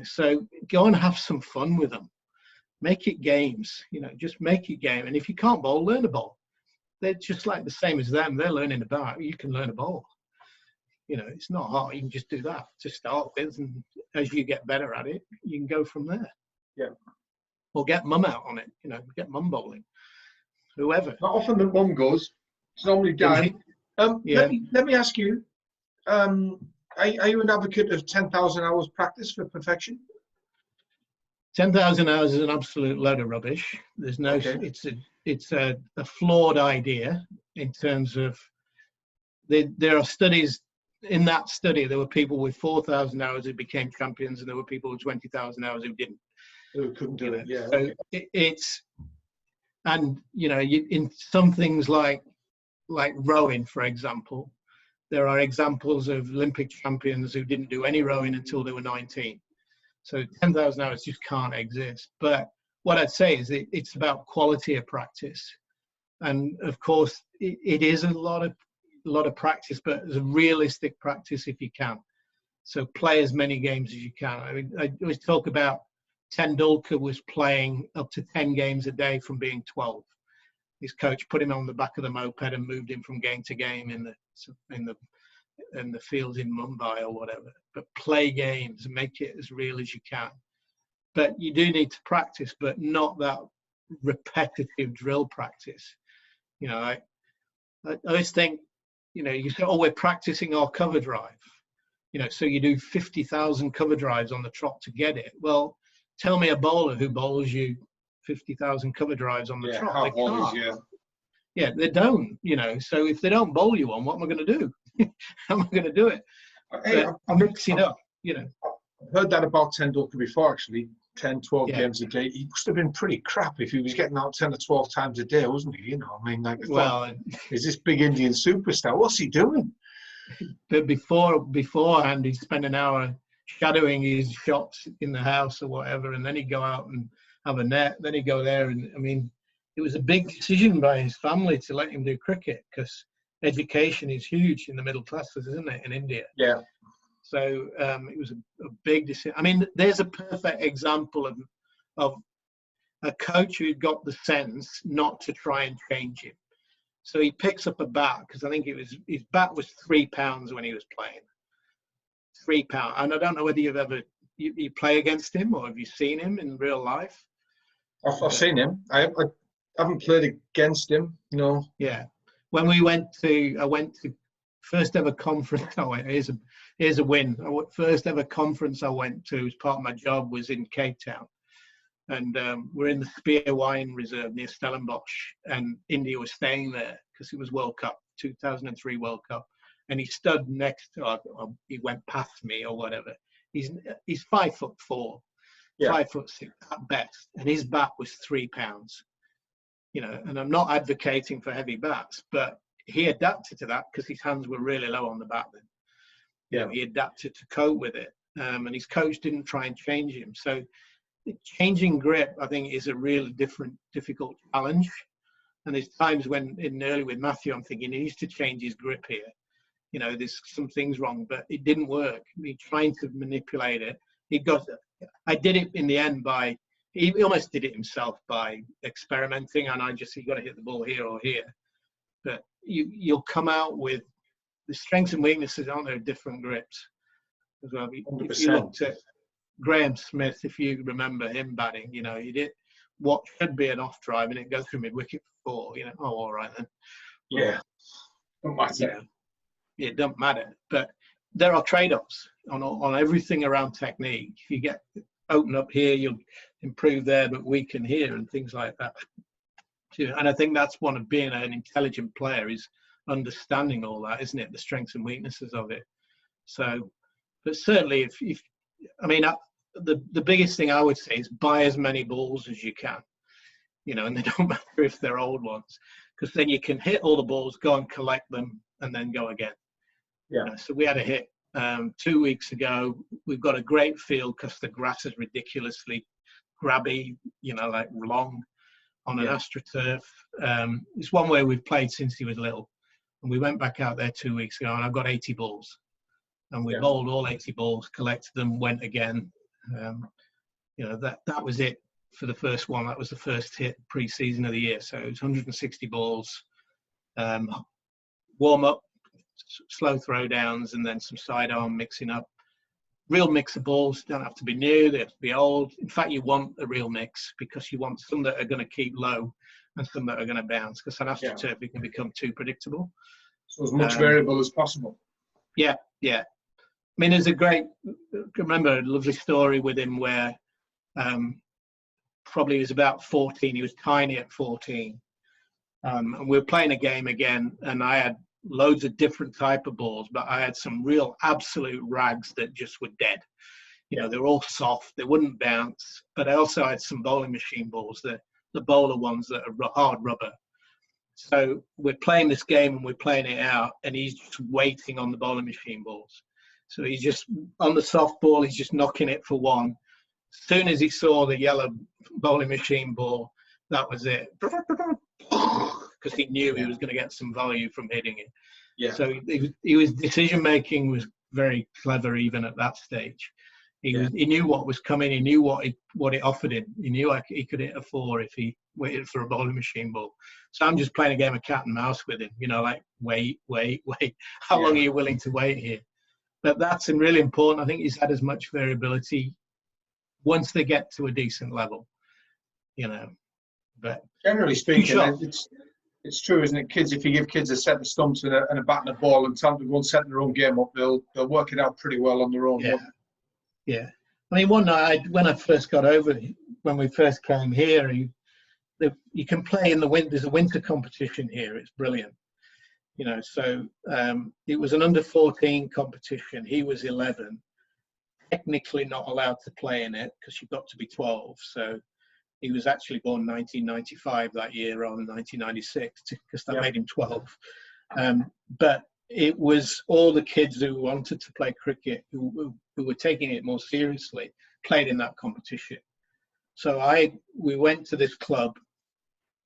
So go and have some fun with them. Make it games, just make it game. And if you can't bowl, learn a bowl. They're just like the same as them. They're learning a bat. You can learn a bowl. It's not hard. You can just do that to start with. And as you get better at it, you can go from there. Yeah. Or get mum out on it, get mum bowling. Whoever. Not often that mum goes. It's normally dad. Let me ask you, are you an advocate of 10,000 hours practice for perfection? 10,000 hours is an absolute load of rubbish. There's no. Okay. It's a flawed idea in terms of there are studies. In that study, there were people with 4,000 hours who became champions, and there were people with 20,000 hours who didn't. Who couldn't do it. Yeah. So it's in some things like rowing, for example, there are examples of Olympic champions who didn't do any rowing until they were 19. So 10,000 hours just can't exist. But what I'd say is it's about quality of practice. And of course, it is a lot of practice, but it's a realistic practice if you can. So play as many games as you can. I mean, I always talk about Tendulkar was playing up to 10 games a day from being 12. His coach put him on the back of the moped and moved him from game to game in the fields in Mumbai or whatever. But play games and make it as real as you can. But you do need to practice, but not that repetitive drill practice. I always think, you say, oh, we're practicing our cover drive. So you do 50,000 cover drives on the trot to get it. Well, tell me a bowler who bowls you 50,000 cover drives on the trot. They can't. Yeah, they don't, So if they don't bowl you on, what am I going to do? How am I going to do it? Hey, I'm mixing up, I've heard that about Tendulkar before, actually. 10, 12 games a day. He must have been pretty crap if he was getting out 10 or 12 times a day, wasn't he? I mean, is this big Indian superstar? What's he doing? But beforehand, he'd spend an hour shadowing his shots in the house or whatever, and then he'd go out and have a net. Then he'd go there, and I mean, it was a big decision by his family to let him do cricket because education is huge in the middle classes, isn't it, in India? Yeah. So it was a big decision. I mean, there's a perfect example of a coach who got the sense not to try and change him. So he picks up a bat because I think his bat was £3 when he was playing. £3, and I don't know whether you play against him or have you seen him in real life? I've seen him. I haven't played against him. No. Yeah. When I went to first ever conference. Oh, here's a win. First ever conference I went to as part of my job was in Cape Town, and we're in the Spear Wine Reserve near Stellenbosch, and India was staying there because it was World Cup, 2003 World Cup, and he stood next to, or he went past me or whatever. He's 5'4", 5'6" at best, and his bat was £3. And I'm not advocating for heavy bats, but he adapted to that because his hands were really low on the bat then. He adapted to cope with it, and his coach didn't try and change him. So changing grip, I think, is a really difficult challenge. And there's times when, early with Matthew, I'm thinking he needs to change his grip here. There's some things wrong, but it didn't work. He trying to manipulate it. I did it in the end he almost did it himself by experimenting, and you got to hit the ball here or here. But you'll come out with the strengths and weaknesses, aren't there, different grips as well. If you looked at Graham Smith, if you remember him batting, he did what should be an off drive and it goes through mid-wicket for 4, all right then. Yeah. Don't matter. It doesn't matter. But there are trade-offs on everything around technique. If you get open up here, you'll improve there, but weaken here and things like that. And I think that's one of being an intelligent player is understanding all that, isn't it? The strengths and weaknesses of it. So, but certainly the biggest thing I would say is buy as many balls as you can, and they don't matter if they're old ones, because then you can hit all the balls, go and collect them, and then go again. Yeah. So we had a hit 2 weeks ago. We've got a great field because the grass is ridiculously grabby, you know, like long on an AstroTurf. It's one way we've played since he was little. And we went back out there 2 weeks ago, and I've got 80 balls. And we bowled all 80 balls, collected them, went again. You know, that was it for the first one. That was the first hit pre-season of the year. So it was 160 balls, warm up, slow throw downs, and then some sidearm mixing up. Real mix of balls don't have to be new, they have to be old. In fact, you want a real mix because you want some that are going to keep low and some that are going to bounce, because on AstroTurf it can become too predictable. So as much variable as possible. Yeah. I mean, there's I remember a lovely story with him where probably he was about 14. He was tiny at 14. And we were playing a game again, and I had loads of different type of balls, but I had some real absolute rags that just were dead. You know, they were all soft, they wouldn't bounce, but I also had some bowling machine balls, the bowler ones that are hard rubber. So we're playing this game and we're playing it out, and he's just waiting on the bowling machine balls. So he's just on the soft ball, he's just knocking it for one. As soon as he saw the yellow bowling machine ball, that was it. Because he knew he was going to get some value from hitting it. Yeah. So he was decision making was very clever even at that stage. He knew what was coming. He knew what it offered him. He knew he could hit a 4 if he waited for a bowling machine ball. So I'm just playing a game of cat and mouse with him. You know, like wait. How long are you willing to wait here? But that's really important. I think he's had as much variability once they get to a decent level. You know, but generally speaking, it's true, isn't it? Kids, if you give kids a set of stumps and a bat and a ball and tell them to go and set their own game up, they'll work it out pretty well on their own. Yeah. I mean, one night when I first got over, when we first came here, you can play in the winter. There's a winter competition here. It's brilliant. You know, so it was an under 14 competition. He was 11, technically not allowed to play in it because you've got to be 12. So he was actually born 1995 that year rather than 1996 because that made him 12. But it was all the kids who wanted to play cricket, who were taking it more seriously, played in that competition. So we went to this club,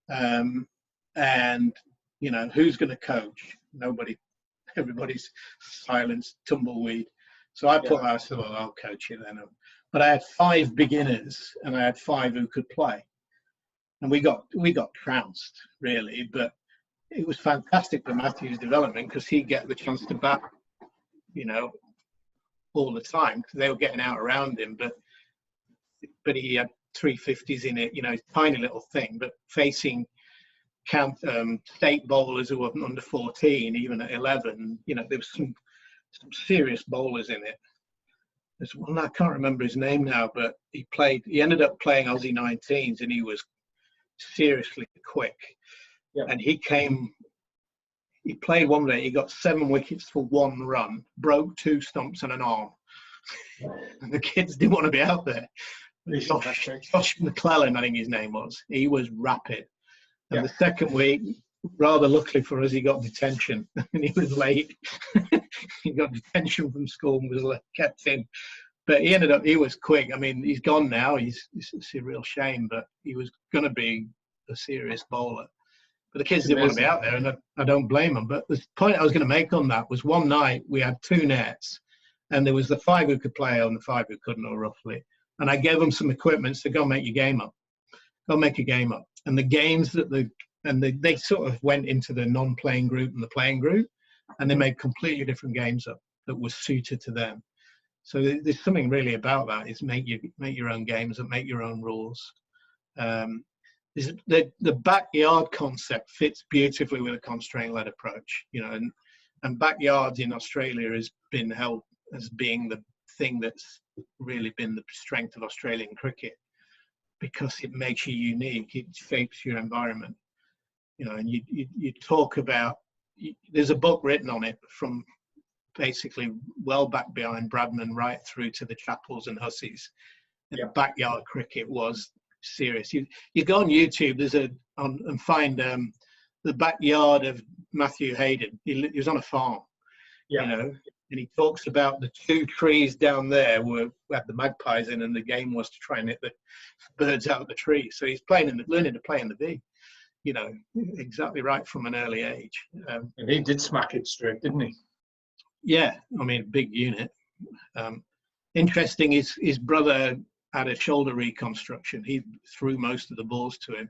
and you know, who's going to coach? Nobody. Everybody's silence, tumbleweed. So I said, well, I'll coach you then. But I had 5 beginners and I had 5 who could play, and we got trounced really. But it was fantastic for Matthew's development because he'd get the chance to bat, you know, all the time because they were getting out around him. But he had 350s in it, you know, tiny little thing. But facing state bowlers who were under 14, even at 11, you know, there was some serious bowlers in it. There's one, I can't remember his name now, but he ended up playing Aussie 19s and he was seriously quick. Yeah. And he played one day, he got 7 wickets for 1 run, broke 2 stumps and an arm. And the kids didn't want to be out there. Josh McClellan, I think his name was. He was rapid. And the second week, rather luckily for us, he got detention and he was late. He got detention from school and was kept in. But he was quick. I mean, he's gone now. It's a real shame, but he was going to be a serious bowler. But the kids didn't want to be out there, and I don't blame them. But the point I was going to make on that was one night we had 2 nets, and there was the 5 who could play and the 5 who couldn't, or roughly. And I gave them some equipment to go make your game up. Go make a game up. And the games that they sort of went into the non-playing group and the playing group, and they made completely different games up that was suited to them. So there's something really about that, is make your own games and make your own rules. The backyard concept fits beautifully with a constraint-led approach, you know, and backyards in Australia has been held as being the thing that's really been the strength of Australian cricket, because it makes you unique, it shapes your environment, you know. And you talk about, there's a book written on it from basically well back behind Bradman right through to the Chappells and Hussies. And backyard cricket was serious. You go on YouTube, and find the backyard of Matthew Hayden. He was on a farm, you know, And he talks about the 2 trees down there we had the magpies in, and the game was to try and hit the birds out of the tree. So he's learning to play in the V, you know, exactly right from an early age. And he did smack it straight, didn't he? Yeah, I mean, big unit. Interesting, his brother had a shoulder reconstruction. He threw most of the balls to him.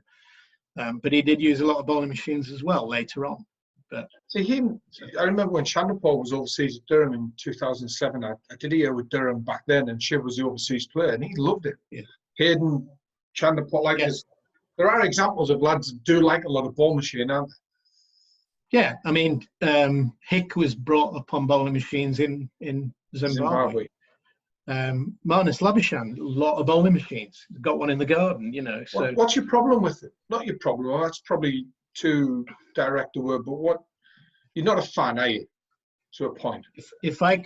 But he did use a lot of bowling machines as well later on. But see, I remember when Chandapur was overseas at Durham in 2007. I did a year with Durham back then, and Shiv was the overseas player, and he loved it. Yeah. Hayden, Chandapur, like this. There are examples of lads that do like a lot of ball machine, aren't there? Yeah, I mean, Hick was brought up on bowling machines in Zimbabwe. Marnus Labuschagne, a lot of bowling machines. Got one in the garden, you know. So what's your problem with it? Not your problem. Well, that's probably too direct a word, but you're not a fan, are you? To a point. If I've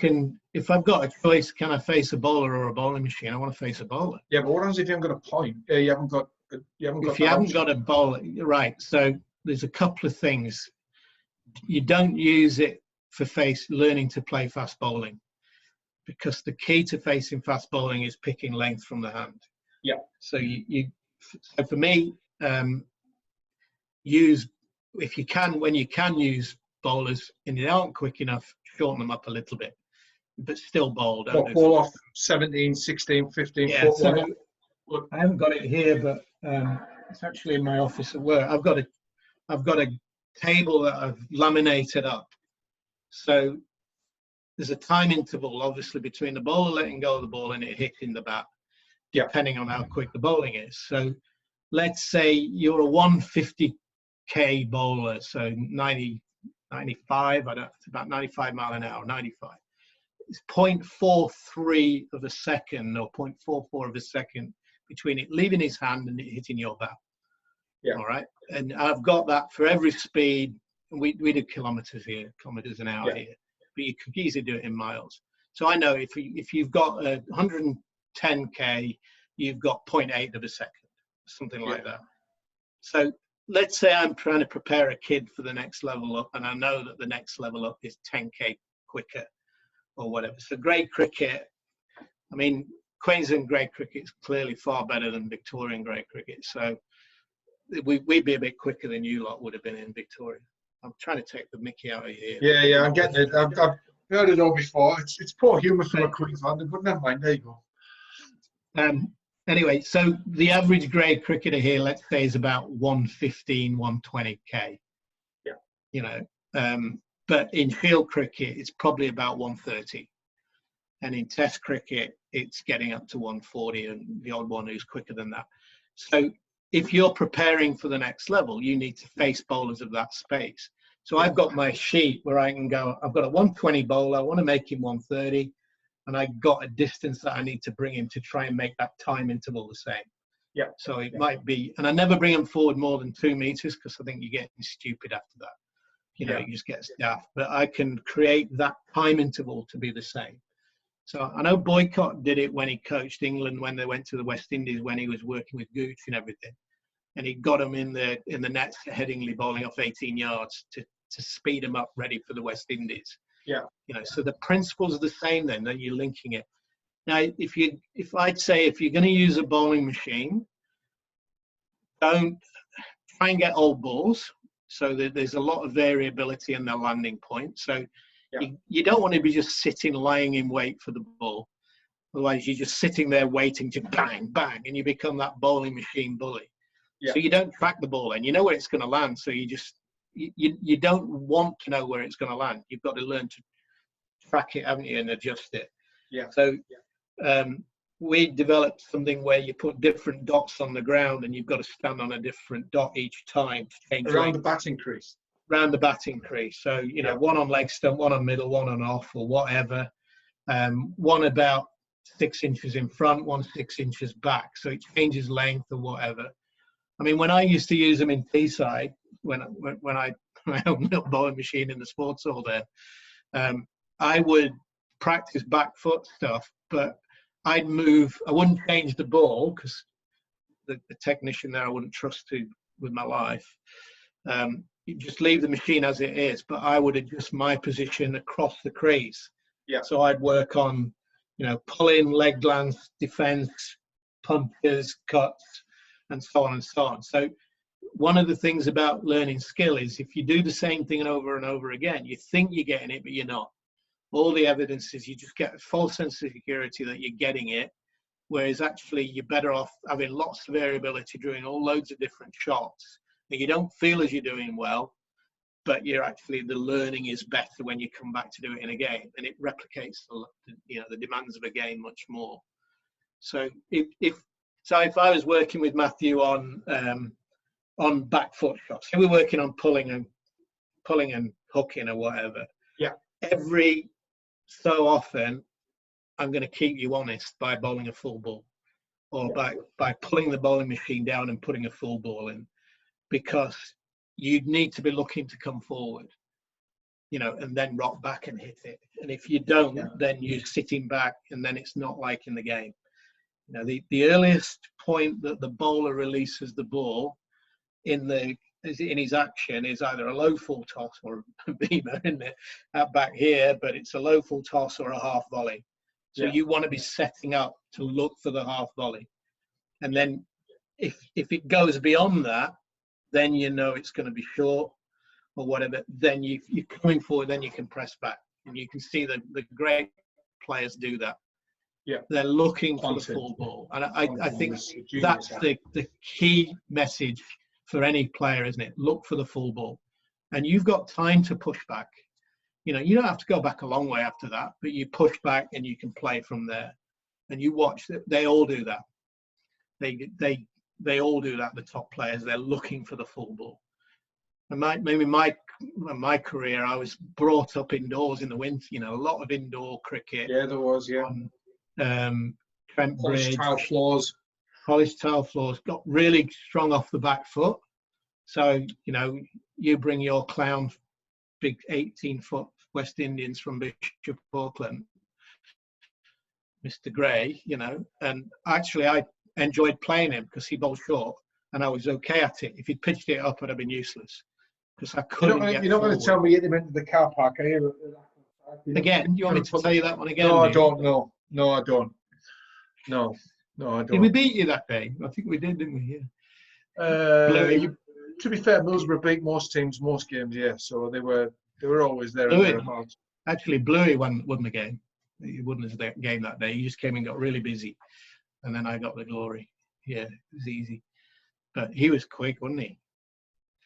got a choice, can I face a bowler or a bowling machine? I want to face a bowler. Yeah, but what happens if you haven't got a point? You haven't got. If you haven't got a bowler, right? So there's a couple of things. You don't use it for learning to play fast bowling, because the key to facing fast bowling is picking length from the hand. Yeah. So so for me, use, if you can, when you can use bowlers and they aren't quick enough, shorten them up a little bit, but still bowl. Ball off 17, 16, 15 yeah, foot. so look, I haven't got it here, but it's actually in my office at work. I've got a table that I've laminated up. So there's a time interval, obviously, between the bowler letting go of the ball and it hitting the bat, depending on how quick the bowling is. So let's say you're a 150k bowler, so 95, about 95 mile an hour, 95. It's 0.43 of a second or 0.44 of a second between it leaving his hand and it hitting your bat. Yeah. All right. And I've got that for every speed. We do kilometers an hour here, but you could easily do it in miles. So I know if you've got 110k, you've got 0.8 of a second, something like that. So let's say I'm trying to prepare a kid for the next level up, and I know that the next level up is 10k quicker or whatever. So grade cricket, I mean, Queensland grade cricket is clearly far better than Victorian grade cricket. So we'd be a bit quicker than you lot would have been in Victoria. I'm trying to take the mickey out of you here. Yeah, I'm getting it. I've heard it all before. It's poor humour from a Queenslander, but never mind. There you go. Anyway, so the average grade cricketer here, let's say, is about 115, 120k. Yeah. You know, but in field cricket, it's probably about 130. And in test cricket, it's getting up to 140 and the odd one who's quicker than that. So if you're preparing for the next level, you need to face bowlers of that space. So I've got my sheet where I can go, I've got a 120 bowler, I want to make him 130, and I got a distance that I need to bring him to try and make that time interval the same. Yeah. So it might be, and I never bring him forward more than 2 meters because I think you're getting stupid after that. You know, you just get daft. But I can create that time interval to be the same. So I know Boycott did it when he coached England when they went to the West Indies, when he was working with Gooch and everything. And he got them in the nets at Headingley bowling off 18 yards to speed them up ready for the West Indies. Yeah. You know, so the principles are the same then you're linking it. Now, if I'd say if you're going to use a bowling machine, don't try and get old balls. So there's a lot of variability in the landing point. So you don't want to be just sitting, lying in wait for the ball. Otherwise, you're just sitting there waiting to bang, bang, and you become that bowling machine bully. Yeah. So you don't track the ball and you know where it's going to land. So you don't want to know where it's going to land. You've got to learn to track it, haven't you, and adjust it. Yeah. So we developed something where you put different dots on the ground and you've got to stand on a different dot each time to change around the batting crease. Around the batting crease. So, you know, one on leg stump, one on middle, one on off or whatever. One about 6 inches in front, one 6 inches back. So it changes length or whatever. I mean, when I used to use them in Teesside, when I my own little bowling machine in the sports hall there, I would practice back foot stuff, but I wouldn't change the ball because the technician there I wouldn't trust with my life. You just leave the machine as it is, but I would adjust my position across the crease Yeah. So I'd work on, pulling, leg glance, defense, punches, cuts, and so on and so on. So one of the things about learning skill is if you do the same thing over and over again, you think you're getting it, but you're not. All the evidence is you just get a false sense of security that you're getting it, whereas actually you're better off having lots of variability, doing all loads of different shots, and you don't feel as you're doing well, but you're actually, the learning is better when you come back to do it in a game, and it replicates the demands of a game much more. So if I was working with Matthew on back foot shots, so we're working on pulling and hooking or whatever. Yeah. Every so often, I'm going to keep you honest by bowling a full ball, or by pulling the bowling machine down and putting a full ball in, because you'd need to be looking to come forward, and then rock back and hit it. And if you don't, then you're sitting back, and then it's not like in the game. The earliest point that the bowler releases the ball in his action is either a low full toss or a beamer, isn't it? Back here, but it's a low full toss or a half volley. So you want to be setting up to look for the half volley. And then if it goes beyond that, then it's going to be short or whatever. Then you're coming forward, then you can press back. And you can see the great players do that. Yeah, they're looking for the full ball. And I think that's the key message for any player, isn't it? Look for the full ball. And you've got time to push back. You don't have to go back a long way after that, but you push back and you can play from there. And you watch that. They all do that. They all do that, the top players. They're looking for the full ball. And my career, I was brought up indoors in the winter, a lot of indoor cricket. Yeah, there was, Trent Bridge. Polished tile floors, got really strong off the back foot. So, you bring your clown, big 18-foot West Indians from Bishop Auckland, Mr. Gray, and actually I enjoyed playing him because he bowled short and I was okay at it. If he'd pitched it up, I'd have been useless because I couldn't get You're not going to tell me you hit him into the car park, are you? Again, you want me to tell you that one again? No, I don't. No, I don't. No, I don't. Did we beat you that day? I think we did, didn't we? Yeah. To be fair, Middlesbrough beat most teams, most games, yeah. So they were always there. Actually, Bluey won the game. He won his game that day. He just came and got really busy, and then I got the glory. Yeah, it was easy. But he was quick, wasn't he?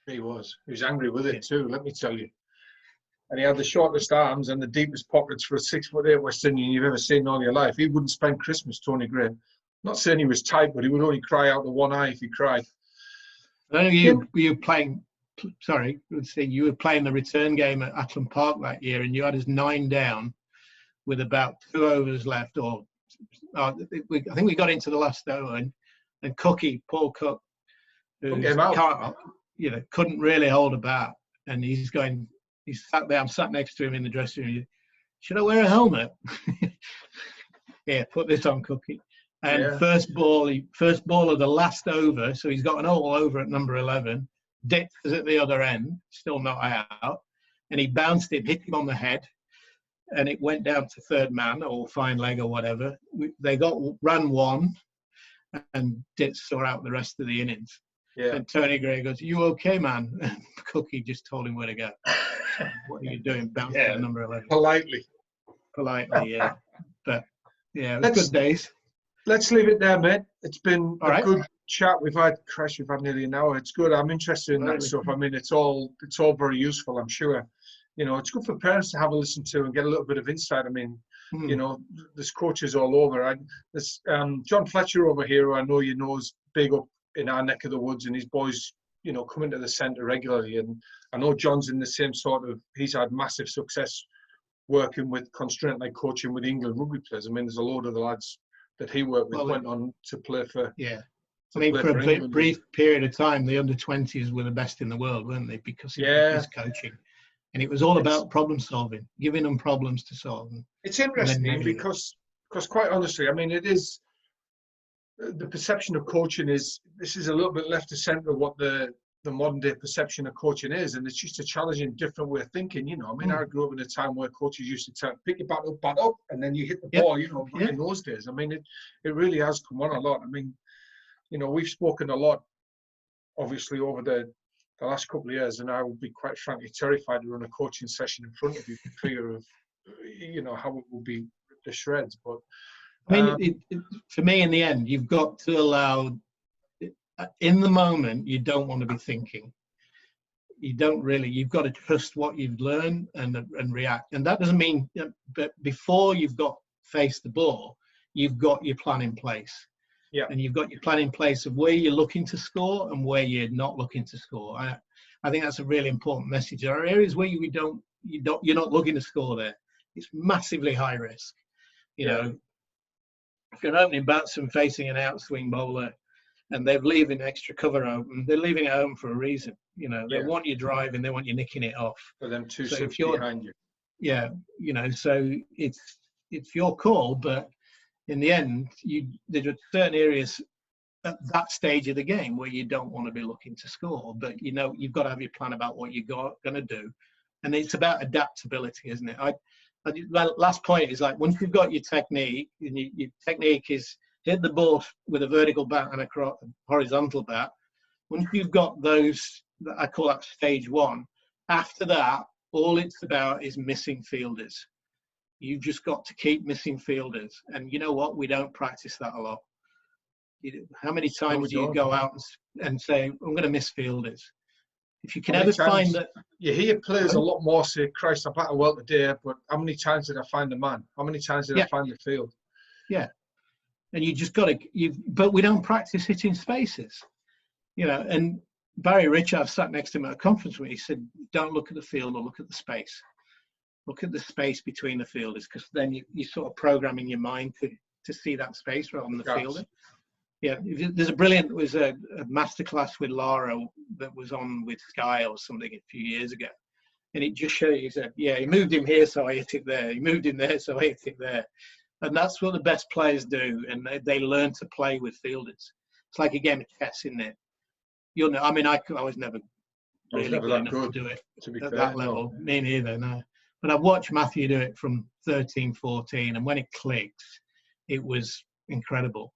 He was. He was angry with it too, let me tell you. And he had the shortest arms and the deepest pockets for a 6'8" West Indian you've ever seen in all your life. He wouldn't spend Christmas, Tony Gray. Not saying he was tight, but he would only cry out the one eye if he cried. I know you were playing. Sorry, let's see. You were playing the return game at Atlam Park that year, and you had us 9 down with about 2 overs left. I think we got into the last over, and Paul Cook, who couldn't really hold a bat, and he's sat there. I'm sat next to him in the dressing room. Should I wear a helmet? Yeah, put this on, Cookie. And first ball of the last over, so he's got an all over at number 11. Ditz is at the other end, still not out, and he bounced it, hit him on the head, and it went down to third man or fine leg or whatever. They ran 1, and Ditz saw out the rest of the innings. Yeah. And Tony Gray goes, "You okay, man?" And Cookie just told him where to go. What are you doing, bouncing at number 11? Politely, yeah. But yeah, it was good days. Let's leave it there, mate. It's been a good chat. We've had nearly an hour. It's good. I'm interested in that stuff. I mean, it's all very useful, I'm sure. It's good for parents to have a listen to and get a little bit of insight. I mean, there's coaches all over. There's John Fletcher over here, who I know you know is big up in our neck of the woods, and his boys, come into the centre regularly. And I know John's in the same sort of, he's had massive success working with constraint, like coaching with England rugby players. I mean, there's a load of the lads that he worked with went on to play for. Yeah. I mean, for a brief period of time, the under-20s were the best in the world, weren't they? Because of his coaching. And it was all about problem solving, giving them problems to solve. It's interesting because quite honestly, I mean, it is, the perception of coaching is, this is a little bit left to centre what the the modern day perception of coaching is, and it's just a challenging different way of thinking. You know, I mean, I grew up in a time where coaches used to tell, pick your bat up, and then you hit the ball. You know, back in those days. I mean, it really has come on a lot. I mean, you know, we've spoken a lot, obviously, over the last couple of years, and I would be quite frankly terrified to run a coaching session in front of you for fear of, you know, how it will be to shreds. But I mean, for me, in the end, you've got to allow. In the moment, you don't want to be thinking. You don't really. You've got to trust what you've learned and react. And that doesn't mean. But before you've got face the ball, you've got your plan in place. Yeah. And you've got your plan in place of where you're looking to score and where you're not looking to score. I think that's a really important message. There are areas where you're not looking to score there. It's massively high risk. You know, if you're opening batsman facing an outswing bowler and they're leaving extra cover open, they're leaving it open for a reason. You know, they want you driving, they want you nicking it off. For them two subs behind you. Yeah, you know, so it's your call, but in the end, there are certain areas at that stage of the game where you don't want to be looking to score, but you know you've got to have your plan about what you're going to do, and it's about adaptability, isn't it? Last point is like once you've got your technique, and your technique is hit the ball with a vertical bat and a horizontal bat. Once you've got those, I call that stage one. After that, all it's about is missing fielders. You've just got to keep missing fielders, and you know what? We don't practice that a lot. How many times do you go out and say, "I'm going to miss fielders"? If you can ever find that, you hear players a lot more say, "Christ, I batted well today," but how many times did I find the man? How many times did I find the field? Yeah, and you just got to. But we don't practice hitting spaces, you know. And Barry Rich, I've sat next to him at a conference where he said, "Don't look at the field or look at the space. Look at the space between the fielders, because then you sort of programming your mind to see that space rather than the fielder." Yeah, there's a masterclass with Lara that was on with Sky or something a few years ago, and it just showed you that he moved him here, so I hit it there. He moved him there, so I hit it there, and that's what the best players do, and they learn to play with fielders. It's like a game of chess, isn't it? You'll know. I mean, I was never really good enough to do it at that level. No. Me neither, no. But I've watched Matthew do it from 13, 14, and when it clicked, it was incredible.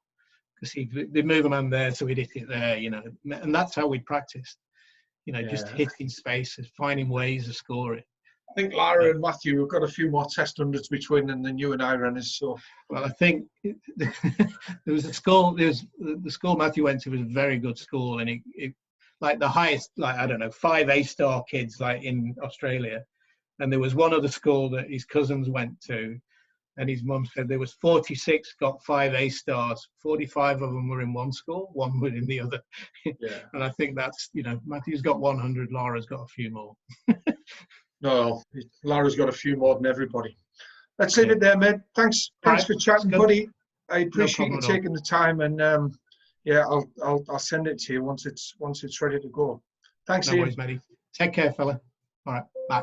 Because they'd move a man there, so he'd hit it there, you know. And that's how we practiced, you know, just hitting spaces, finding ways of scoring. I think Lara and Matthew have got a few more test hundreds between them than you and I ran. So, well, I think there was a school. The school Matthew went to was a very good school, and it like the highest, like I don't know, 5 A-star kids like in Australia, and there was one other school that his cousins went to. And his mum said there was 46 got 5 A-stars. 45 of them were in one school, one were in the other. Yeah. And I think that's, you know, Matthew's got 100, Lara's got a few more. No, Lara's got a few more than everybody. Let's leave it there, mate. Thanks for chatting, buddy. I appreciate you taking the time, and I'll send it to you once it's ready to go. Thanks, Ian. No worries, matey. Take care, fella. All right, bye.